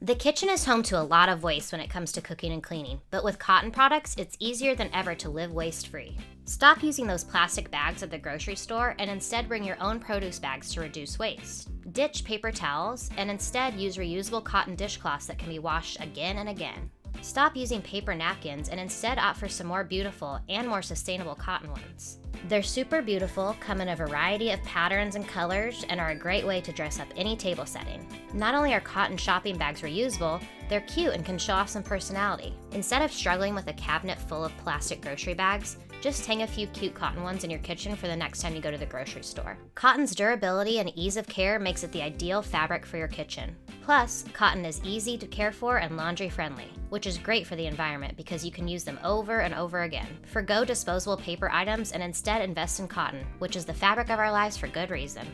The kitchen is home to a lot of waste when it comes to cooking and cleaning, but with cotton products, it's easier than ever to live waste free. Stop using those plastic bags at the grocery store and instead bring your own produce bags to reduce waste. Ditch paper towels and instead use reusable cotton dishcloths that can be washed again and again. Stop using paper napkins and instead opt for some more beautiful and more sustainable cotton ones. They're super beautiful, come in a variety of patterns and colors, and are a great way to dress up any table setting. Not only are cotton shopping bags reusable, they're cute and can show off some personality. Instead of struggling with a cabinet full of plastic grocery bags, just hang a few cute cotton ones in your kitchen for the next time you go to the grocery store. Cotton's durability and ease of care makes it the ideal fabric for your kitchen. Plus, cotton is easy to care for and laundry friendly, which is great for the environment because you can use them over and over again. Forgo disposable paper items and instead invest in cotton, which is the fabric of our lives for good reason.